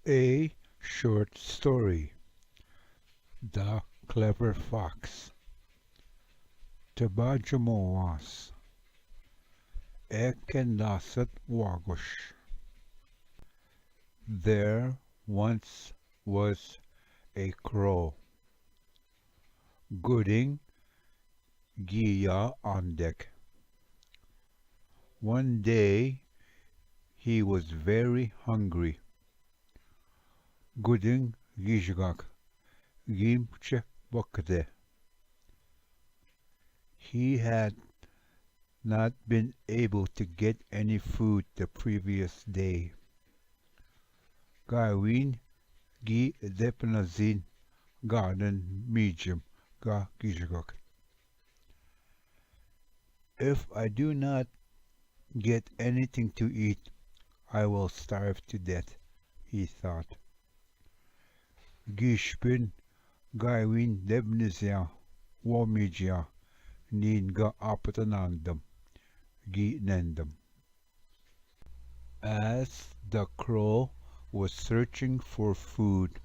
A short story. The Clever Fox. Tabajamowas. Ekendasat waagosh. There once was a crow. Gooding Giya aandek. One day he was very hungry. Gooding Gijgak. Gimche Bokde. He had not been able to get any food the previous day. Gawin gi depanazin garden medium ga gijgok. If I do not get anything to eat, I will starve to death, he thought. Gishpin gawin debnizya wamidya nin ga apatanandam gi nendam. As the crow was searching for food,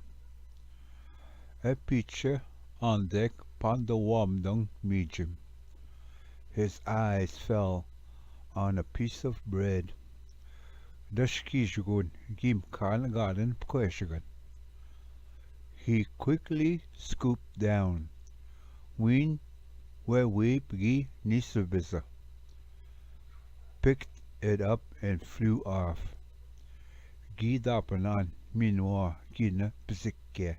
a pitcher on deck pandawamdang medium. His eyes fell on a piece of bread. Dashkishugun gim kan garden kweshagan. He quickly scooped down. Win where we gi nisubisa. Picked it up and flew off. Gidapanan minwa gina psikke.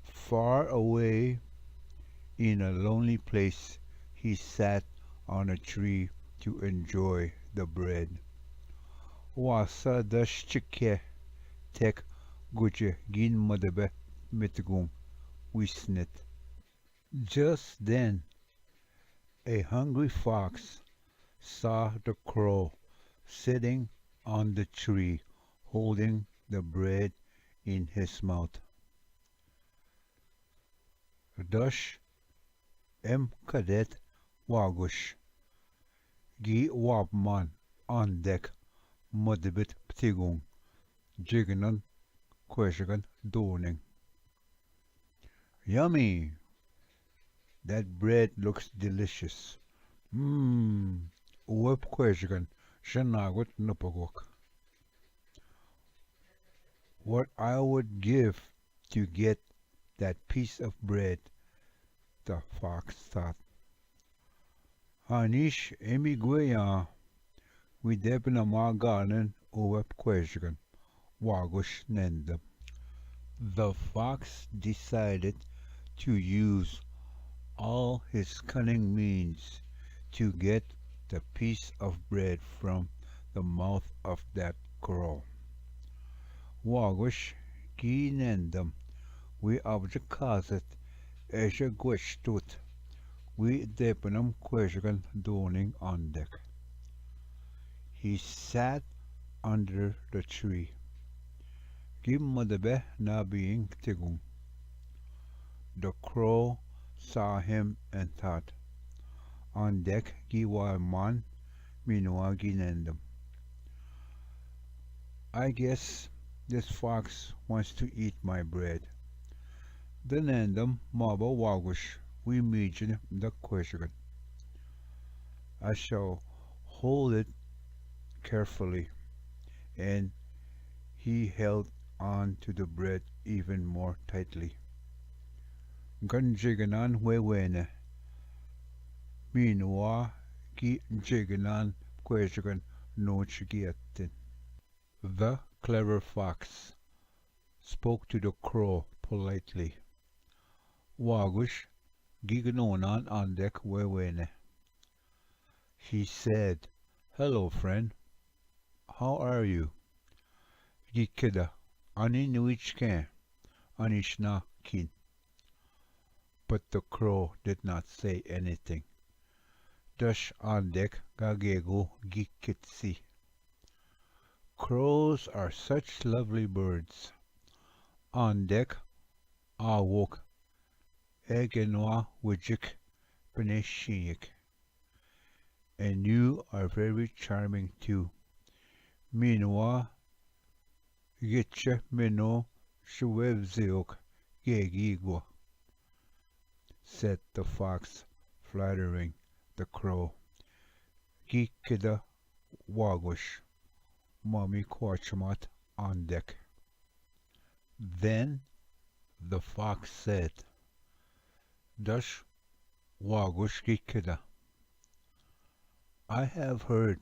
Far away in a lonely place, he sat on a tree to enjoy the bread. Wasa dashchike tek guje gin madebe mitgung wisnit. Just then, a hungry fox saw the crow sitting on the tree holding the bread in his mouth. Dush kadet waagosh gi wabman on deck mudbit ptigung jiganan kweshagan doning. Yummy! That bread looks delicious. Mmm, uweb kweshagan shanagot nupagok. What I would give to get that piece of bread, the fox thought. Anish emigueya widebna maganen uweb kweshagan wagosh nendam. The fox decided to use all his cunning means to get the piece of bread from the mouth of that crow. Wagosh ginendam we abjakaset esha gweshtut we depenam kweshagan doning on deck. He sat under the tree. Gimmadebe na being tigung. The crow saw him and thought, on deck giwa man minua ginendam. I guess this fox wants to eat my bread. The nendam maba wagush we imagine the question. I shall hold it carefully, and he held on to the bread even more tightly. Ganjiganan wewene. Minua ki jiganan question no chigiatin. The clever fox spoke to the crow politely. Wagush giganonan on deck wewene. He said, hello friend, how are you? Gikida, ani nuichken, anishna kin. But the crow did not say anything. Dash on deck gagego gikitsi. Crows are such lovely birds. On deck, awok egenwa wijik beneshiyik. And you are very charming too. Minwa Gitche mino shwevziok gegigwa, said the fox, flattering the crow. Gikida waagosh, mommy korchmat aandek. Then the fox said, Dush waagosh gikida. I have heard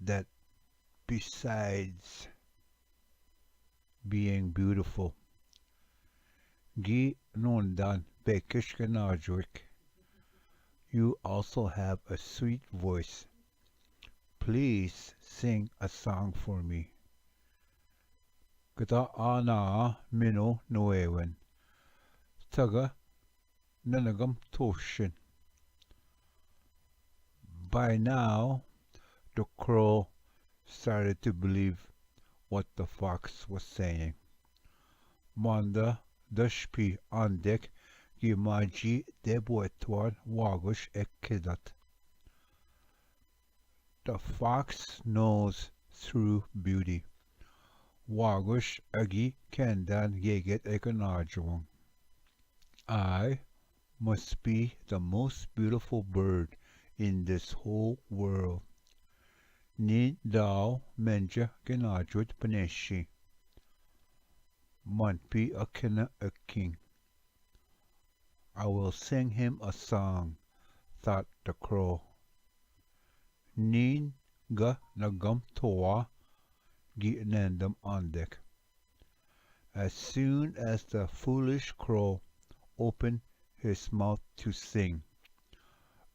that besides being beautiful, gi nondan bekishkanajwik, you also have a sweet voice. Please sing a song for me. Gata ana mino noewen. Taga nanagam toshin. By now, the crow started to believe what the fox was saying. Manda dashpi andek gimaji debuetwan wagush ekidat. The fox knows through beauty. Wagush agi kendan yeget ekanajwang. I must be the most beautiful bird in this whole world. Ni dao menja genajwit paneshi. Manpi akina a king. I will sing him a song, thought the crow. Nin ga nagam toa gi nendam andek. As soon as the foolish crow opened his mouth to sing,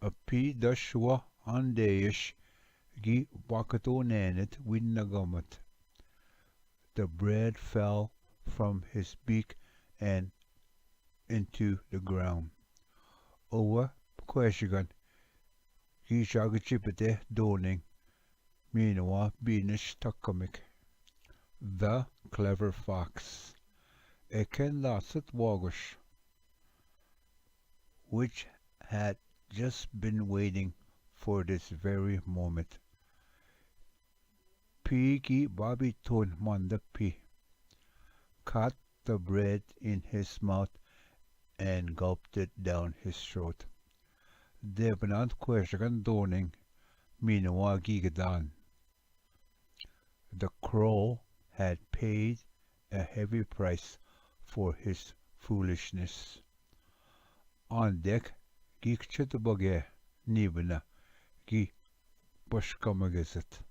a pi dashwa andeish gi wakato nanet winnagamat. The bread fell from his beak and into the ground. Owa kweshigan gi jagachipete doning minawa binish takamik. The clever fox, Eken lasset wagosh, which had just been waiting for this very moment. Pigi babiton manda pi, caught the bread in his mouth and gulped it down his throat. Devenant kweshagan doning, minawa gigadan. The crow had paid a heavy price for his foolishness. On deck, gikchit bage, nibana, gi bushkamagazet.